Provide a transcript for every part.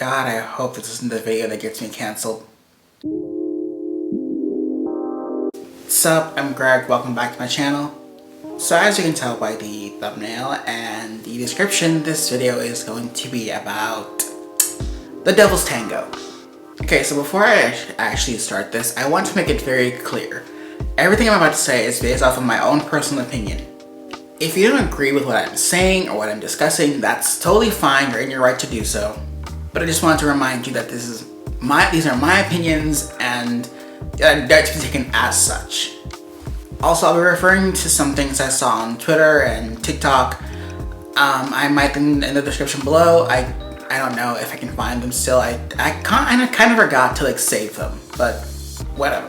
God, I hope this isn't the video that gets me canceled. What's up? I'm Greg, welcome back to my channel. So as you can tell by the thumbnail and the description, this video is going to be about The Devil's Tango. Okay, so before I actually start this, I want to make it very clear. Everything I'm about to say is based off of my own personal opinion. If you don't agree with what I'm saying or what I'm discussing, that's totally fine, you're in your right to do so. But I just want to remind you that these are my opinions and they're to be taken as such. Also, I'll be referring to some things I saw on Twitter and TikTok. I might in the description below. I don't know if I can find them still. I kind of forgot to save them, but whatever.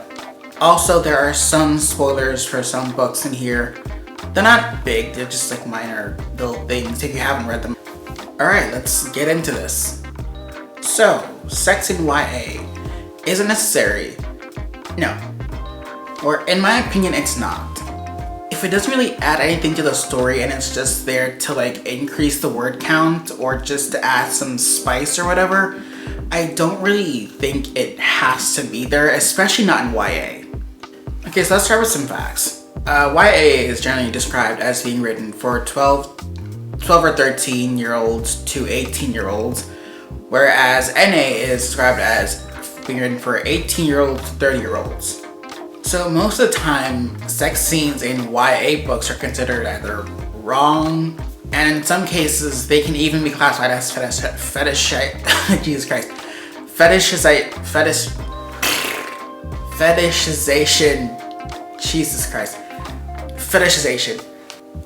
Also, there are some spoilers for some books in here. They're not big, they're just minor little things if you haven't read them. Alright, let's get into this. So, sex in YA. Is it necessary? No. Or in my opinion, it's not. If it doesn't really add anything to the story and it's just there to increase the word count or just to add some spice or whatever, I don't really think it has to be there, especially not in YA. Okay, so let's start with some facts. YA is generally described as being written for 12 or 13-year-olds to 18-year-olds, whereas NA is described as being written for 18-year-olds to 30-year-olds. So most of the time, sex scenes in YA books are considered either wrong, and in some cases, they can even be classified as fetishization. Jesus Christ. Fetishization,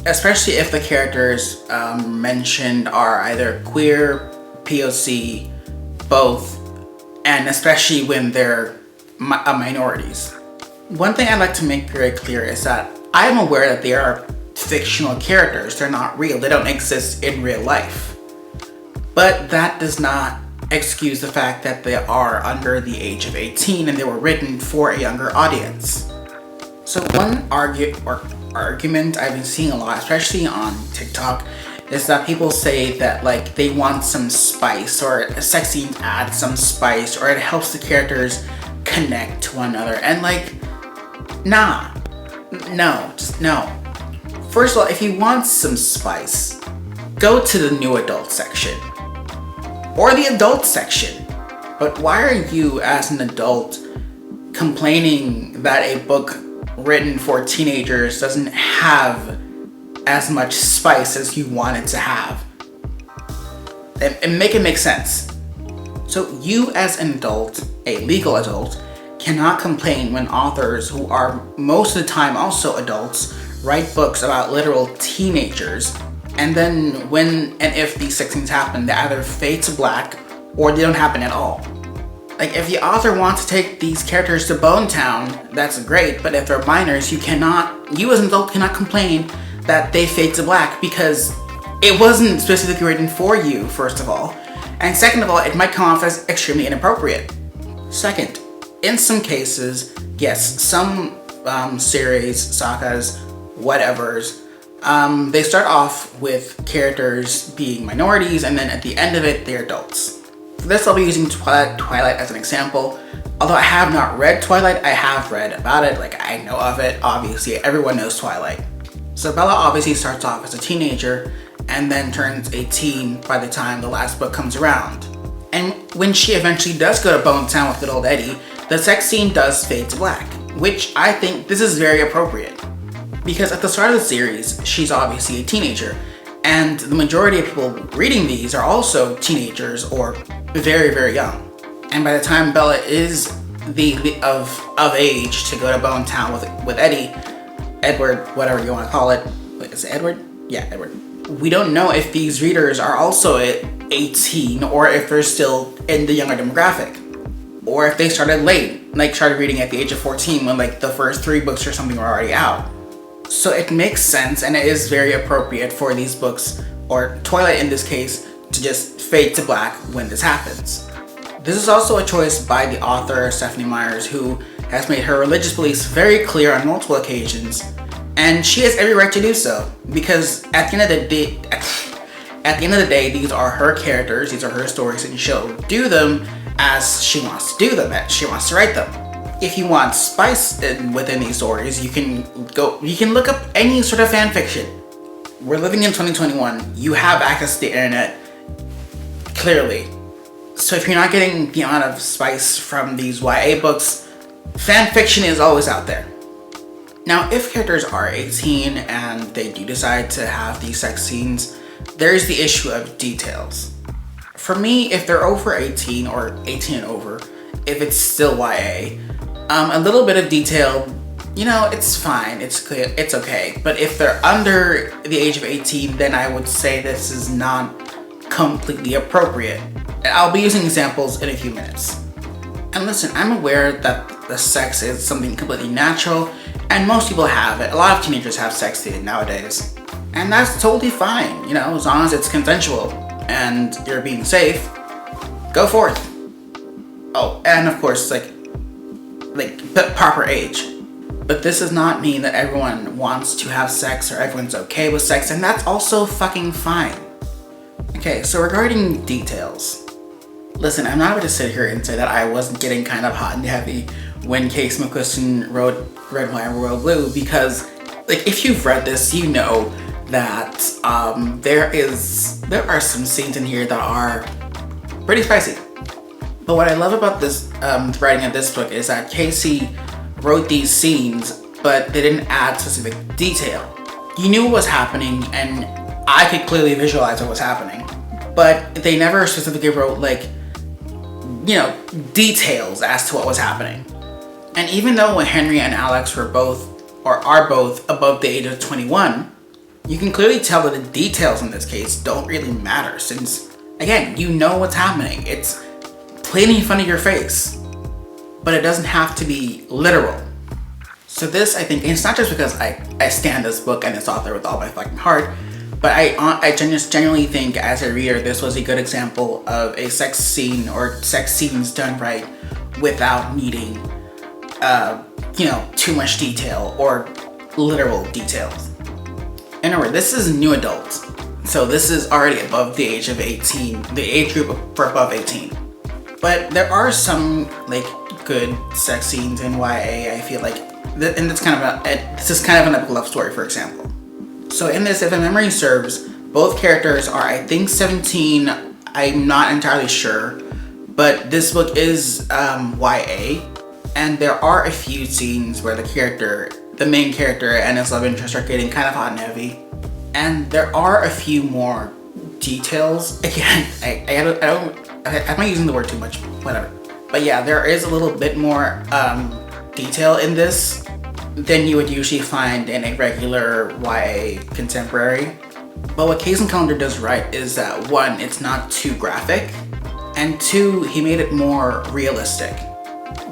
especially if the characters mentioned are either queer, POC, both, and especially when they're minorities. One thing I'd like to make very clear is that I'm aware that they are fictional characters. They're not real. They don't exist in real life. But that does not excuse the fact that they are under the age of 18 and they were written for a younger audience. So one argument I've been seeing a lot, especially on TikTok, is that people say that they want some spice, or a sex scene adds some spice, or it helps the characters connect to one another. And just no. First of all, if you want some spice, go to the new adult section or the adult section. But why are you as an adult complaining that a book written for teenagers doesn't have as much spice as you want it to have? And make it make sense. So you as an adult, a legal adult, cannot complain when authors who are most of the time also adults write books about literal teenagers, and then when and if these sex scenes happen, they either fade to black or they don't happen at all. If the author wants to take these characters to Bone Town, that's great, but if they're minors, you as an adult cannot complain that they fade to black because it wasn't specifically written for you, first of all. And second of all, it might come off as extremely inappropriate. Second, in some cases, yes, some series, sagas, whatevers, they start off with characters being minorities and then at the end of it, they're adults. For this, I'll be using Twilight as an example. Although I have not read Twilight, I have read about it, I know of it, obviously, everyone knows Twilight. So Bella obviously starts off as a teenager and then turns 18 by the time the last book comes around. And when she eventually does go to Bone Town with good old Eddie, the sex scene does fade to black, which I think this is very appropriate. Because at the start of the series, she's obviously a teenager, and the majority of people reading these are also teenagers or very, very young. And by the time Bella is of age to go to Bone Town with Eddie, Edward, whatever you want to call it. Wait, is it Edward? Yeah, Edward. We don't know if these readers are also at 18 or if they're still in the younger demographic. Or if they started late, started reading at the age of 14 when the first 3 books or something were already out. So it makes sense and it is very appropriate for these books, or Twilight in this case, to just fade to black when this happens. This is also a choice by the author, Stephanie Myers, who has made her religious beliefs very clear on multiple occasions, and she has every right to do so, because at the end of the at the end of the day, these are her characters, these are her stories, and she'll do them as she wants to do them, as she wants to write them. If you want spice within these stories, you can look up any sort of fan fiction. We're living in 2021. You have access to the internet, clearly. So if you're not getting the amount of spice from these YA books, fan fiction is always out there. Now, if characters are 18 and they do decide to have these sex scenes, there's the issue of details. For me, if they're over 18 or 18 and over, if it's still YA, a little bit of detail, it's fine, it's clear, it's okay. But if they're under the age of 18, then I would say this is not completely appropriate. I'll be using examples in a few minutes. And listen, I'm aware that the sex is something completely natural, and most people have it. A lot of teenagers have sex nowadays. And that's totally fine, as long as it's consensual and you're being safe, go forth. Oh, and of course, the proper age. But this does not mean that everyone wants to have sex or everyone's okay with sex, and that's also fucking fine. Okay, so regarding details. Listen, I'm not going to sit here and say that I wasn't getting kind of hot and heavy when Case McQuiston wrote Red, White, and Royal Blue, because, if you've read this, you know that there are some scenes in here that are pretty spicy. But what I love about this the writing of this book is that Casey wrote these scenes, but they didn't add specific detail. You knew what was happening, and I could clearly visualize what was happening, but they never specifically wrote details as to what was happening. And even though Henry and Alex are both above the age of 21, you can clearly tell that the details in this case don't really matter, since, again, you know what's happening. It's plain in front of your face, but it doesn't have to be literal. So this, I think, and it's not just because I stand this book and this author with all my fucking heart, but I just genuinely think as a reader, this was a good example of a sex scene or sex scenes done right without needing, too much detail or literal details. In other words, this is new adult, so this is already above the age of 18, the age group for above 18. But there are some good sex scenes in YA. I feel like, and this is kind of an epic love story, for example. So in this, if my memory serves, both characters are, I think, 17. I'm not entirely sure, but this book is YA, and there are a few scenes where the main character and his love interest are getting kind of hot and heavy, and there are a few more details. Again, I'm not using the word too much, whatever. But yeah, there is a little bit more detail in this than you would usually find in a regular YA contemporary. But what Case and Calendar does right is that, one, it's not too graphic, and two, he made it more realistic.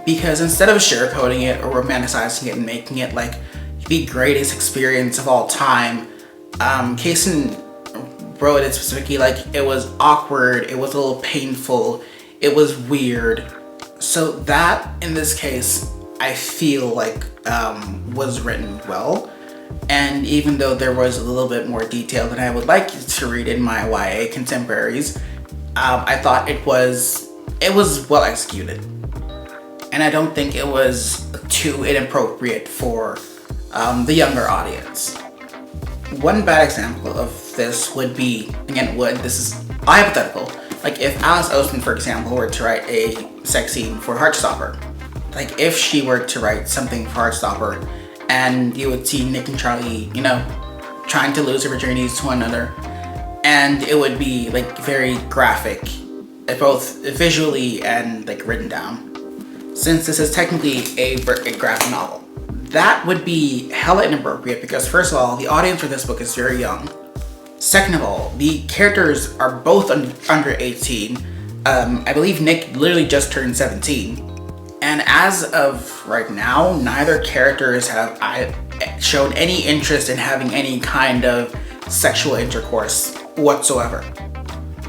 Because instead of sugarcoating it or romanticizing it and making it the greatest experience of all time, Case wrote it specifically it was awkward, it was a little painful, it was weird. So that, in this case, I feel was written well. And even though there was a little bit more detail than I would like to read in my YA contemporaries, I thought it was well executed. And I don't think it was too inappropriate for the younger audience. One bad example of this would be, this is hypothetical, if Alice Oseman, for example, were to write a sex scene for Heartstopper. If she were to write something for Heartstopper, and you would see Nick and Charlie, trying to lose their virginities to one another, and it would be very graphic, both visually and written down. Since this is technically a graphic novel, that would be hella inappropriate because, first of all, the audience for this book is very young. Second of all, the characters are both under 18. I believe Nick literally just turned 17. And as of right now, neither characters have shown any interest in having any kind of sexual intercourse whatsoever.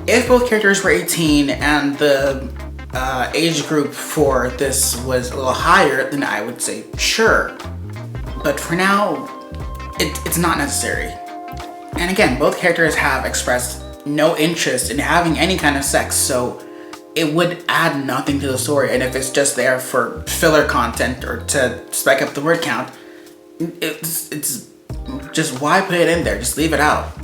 If both characters were 18 and the age group for this was a little higher, then I would say sure. But for now, it's not necessary. And again, both characters have expressed, no interest in having any kind of sex, so it would add nothing to the story. And if it's just there for filler content or to spike up the word count, it's just, why put it in there? Just leave it out.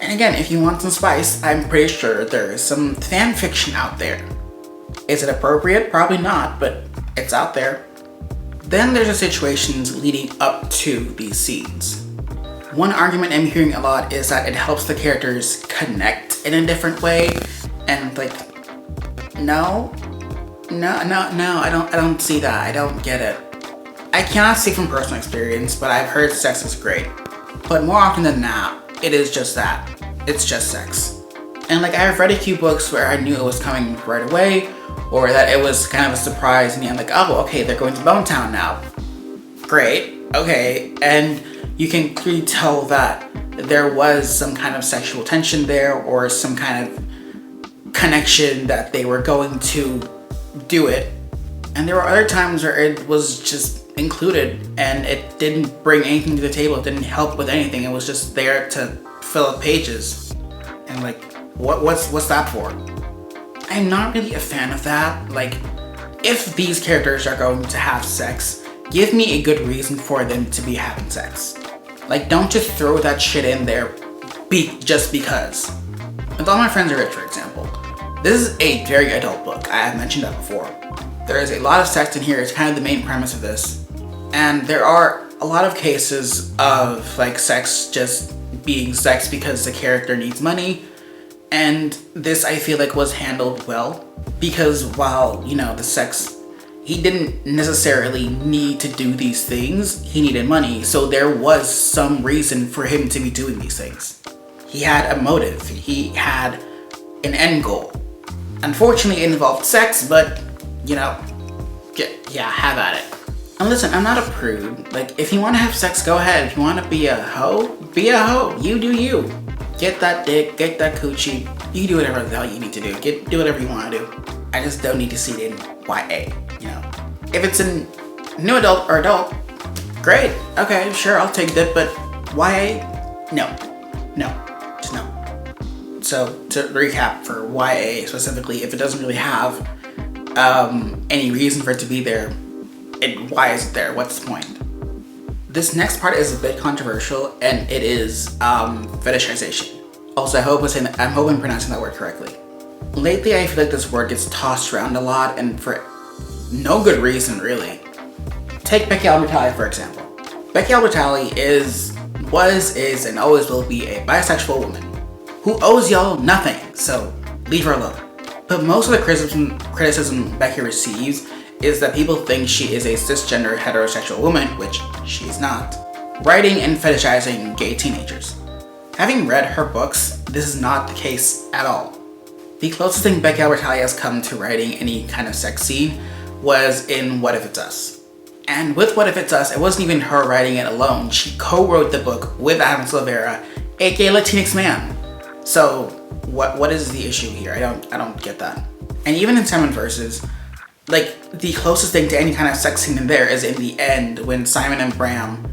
And again, if you want some spice, I'm pretty sure there is some fan fiction out there. Is it appropriate? Probably not, but it's out there. Then there's the situations leading up to these scenes. One argument I'm hearing a lot is that it helps the characters connect in a different way, and like, no, I don't see that. I don't get it. I cannot speak from personal experience, but I've heard sex is great. But more often than not, it is just that. It's just sex. And like, I've read a few books where I knew it was coming right away, or that it was kind of a surprise, and I'm like, oh, okay, they're going to Bone Town now. Great, okay. And you can clearly tell that there was some kind of sexual tension there, or some kind of connection that they were going to do it. And there were other times where it was just included and it didn't bring anything to the table. It didn't help with anything. It was just there to fill up pages. And like, what's that for? I'm not really a fan of that. Like, if these characters are going to have sex, give me a good reason for them to be having sex. Like, don't just throw that shit in there just because. With All My Friends Are Rich, for example, this is a very adult book. I have mentioned that before. There is a lot of sex in here. It's kind of the main premise of this. And there are a lot of cases of like sex just being sex because the character needs money. And this, I feel like, was handled well, because while, you know, the sex, he didn't necessarily need to do these things, he needed money, so there was some reason for him to be doing these things. He had a motive, he had an end goal. Unfortunately, it involved sex, but, you know, yeah, have at it. And listen, I'm not a prude. Like, if you want to have sex, go ahead. If you want to be a hoe, be a hoe. You do you. Get that dick, get that coochie. You do whatever the hell you need to do. Do whatever you want to do. I just don't need to see it in YA, you know. If it's in new adult or adult, great. Okay, sure, I'll take that, but YA, no, just no. So to recap for YA specifically, if it doesn't really have any reason for it to be there, why is it there? What's the point? This next part is a bit controversial, and it is fetishization. Also, I hope I'm pronouncing that word correctly. Lately, I feel like this word gets tossed around a lot, and for no good reason, really. Take Becky Albertalli, for example. Becky Albertalli is, and always will be a bisexual woman who owes y'all nothing, so leave her alone. But most of the criticism Becky receives is that people think she is a cisgender heterosexual woman, which she's not, writing and fetishizing gay teenagers. Having read her books, this is not the case at all. The closest thing Becky Albertalli has come to writing any kind of sex scene was in What If It's Us. And with What If It's Us, it wasn't even her writing it alone. She co-wrote the book with Adam Silvera, aka Latinx man. So what is the issue here? I don't get that. And even in Simon Versus, like, the closest thing to any kind of sex scene in there is in the end when Simon and Bram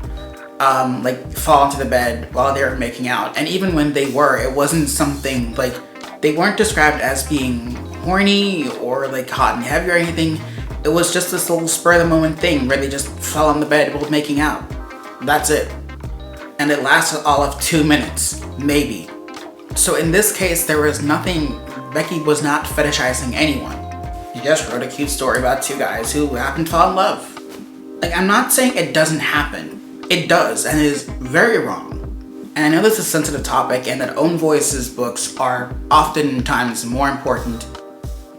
like fall into the bed while they're making out. And even when they were, it wasn't something like, they weren't described as being horny or like hot and heavy or anything. It was just this little spur of the moment thing where they just fell on the bed while making out. That's it. And it lasted all of 2 minutes, maybe. So in this case, there was nothing, Becky was not fetishizing anyone. She just wrote a cute story about two guys who happen to fall in love. Like, I'm not saying it doesn't happen. It does, and it is very wrong. And I know this is a sensitive topic and that Own Voices books are oftentimes more important,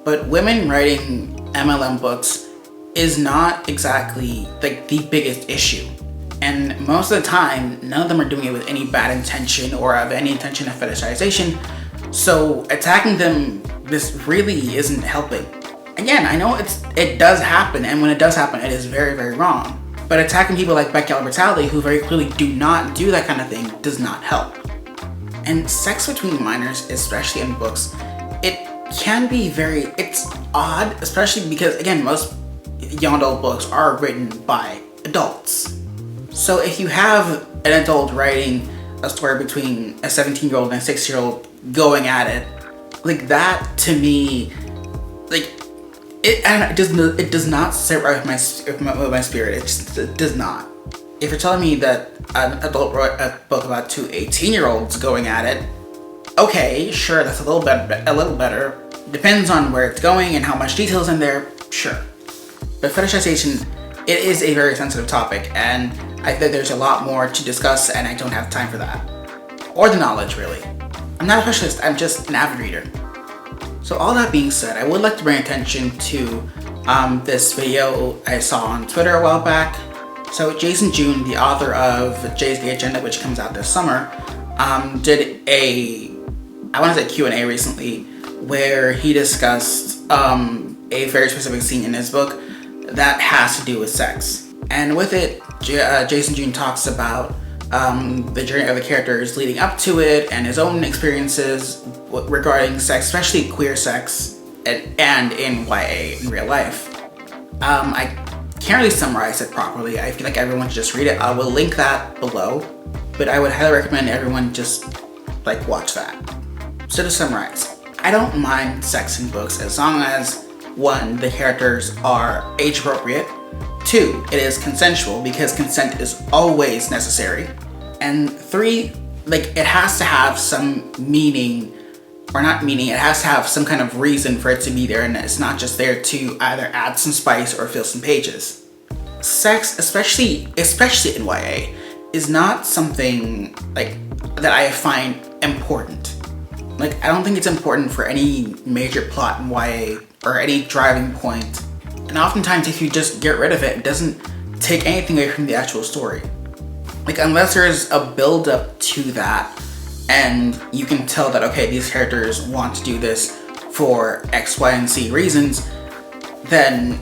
but women writing MLM books is not exactly like the biggest issue. And most of the time, none of them are doing it with any bad intention or of any intention of fetishization. So attacking them, this really isn't helping. Again, I know it does happen, and when it does happen, it is very, very wrong. But attacking people like Becky Albertalli, who very clearly do not do that kind of thing, does not help. And sex between minors, especially in books, it can be it's odd, especially because, again, most young adult books are written by adults. So if you have an adult writing a story between a 17-year-old and a 6-year-old going at it, like that to me, like it does not sit right with my spirit. It does not. If you're telling me that an adult wrote a book about two 18-year-olds going at it, okay, sure, that's a little better. Depends on where it's going and how much detail's in there, sure. But fetishization, it is a very sensitive topic, and I think there's a lot more to discuss, and I don't have time for that. Or the knowledge, really. I'm not a specialist, I'm just an avid reader. So all that being said, I would like to bring attention to this video I saw on Twitter a while back. So Jason June, the author of Jay's the Agenda, which comes out this summer, did a Q&A recently where he discussed a very specific scene in his book that has to do with sex. And with it, Jason June talks about the journey of the characters leading up to it and his own experiences regarding sex, especially queer sex, and in YA in real life. I can't really summarize it properly. I feel like everyone should just read it. I will link that below, but I would highly recommend everyone just watch that. So to summarize, I don't mind sex in books as long as 1, the characters are age appropriate, 2, it is consensual because consent is always necessary, and 3, it has to have some meaning, or not meaning, it has to have some kind of reason for it to be there, and it's not just there to either add some spice or fill some pages. Sex, especially in YA, is not something that I find important. I don't think it's important for any major plot in YA or any driving point. And oftentimes if you just get rid of it, it doesn't take anything away from the actual story. Unless there's a build up to that and you can tell that, okay, these characters want to do this for X, Y, and Z reasons, then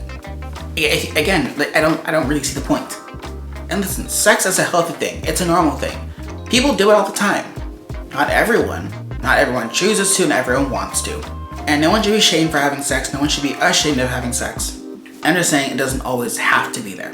again, I don't really see the point. And listen, sex is a healthy thing. It's a normal thing. People do it all the time. Not everyone chooses to, and everyone wants to. And no one should be shamed for having sex. No one should be ashamed of having sex. I'm just saying it doesn't always have to be there.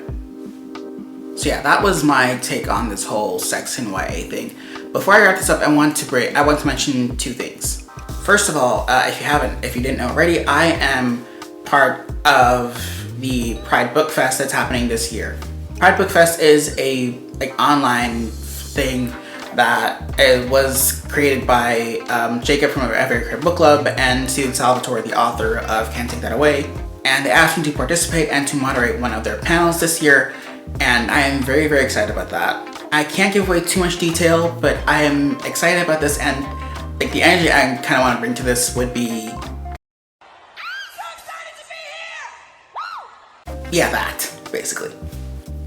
So yeah, that was my take on this whole sex in YA thing. Before I wrap this up, I want to mention 2 things. First of all, if you didn't know already, I am part of the Pride Book Fest that's happening this year. Pride Book Fest is a online thing that was created by Jacob from a Very Queer Book Club and Steven Salvatore, the author of Can't Take That Away. And they asked me to participate and to moderate one of their panels this year, and I am very, very excited about that. I can't give away too much detail, but I am excited about this, and the energy I kind of want to bring to this would be... yeah, that, basically.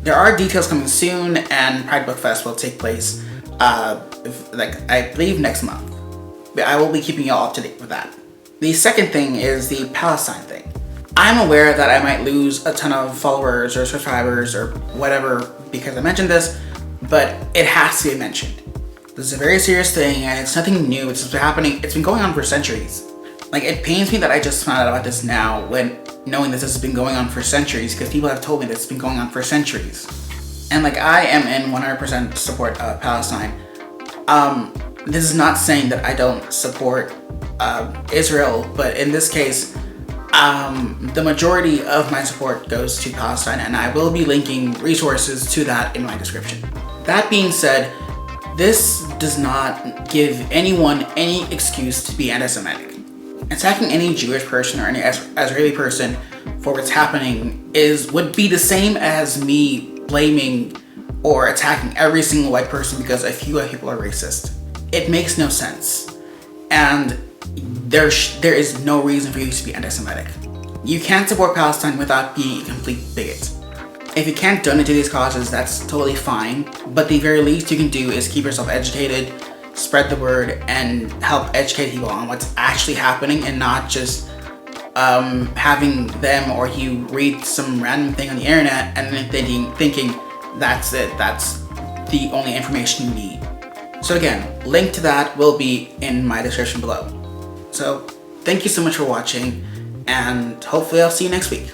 There are details coming soon, and Pride Book Fest will take place I believe next month. But I will be keeping you all up to date with that. The second thing is the Palestine thing. I'm aware that I might lose a ton of followers or subscribers or whatever because I mentioned this, but it has to be mentioned. This is a very serious thing and it's nothing new. It's been going on for centuries. It pains me that I just found out about this now when knowing that this has been going on for centuries, because people have told me that it's been going on for centuries. And I am in 100% support of Palestine. This is not saying that I don't support Israel, but in this case, the majority of my support goes to Palestine, and I will be linking resources to that in my description. That being said, this does not give anyone any excuse to be anti-Semitic. Attacking any Jewish person or any Israeli person for what's happening would be the same as me blaming or attacking every single white person because a few white people are racist. It makes no sense. And there is no reason for you to be anti-Semitic. You can't support Palestine without being a complete bigot. If you can't donate to these causes, that's totally fine, but the very least you can do is keep yourself educated, spread the word, and help educate people on what's actually happening and not just having them or you read some random thing on the internet and then thinking that's it, that's the only information you need. So again, link to that will be in my description below. So thank you so much for watching, and hopefully I'll see you next week.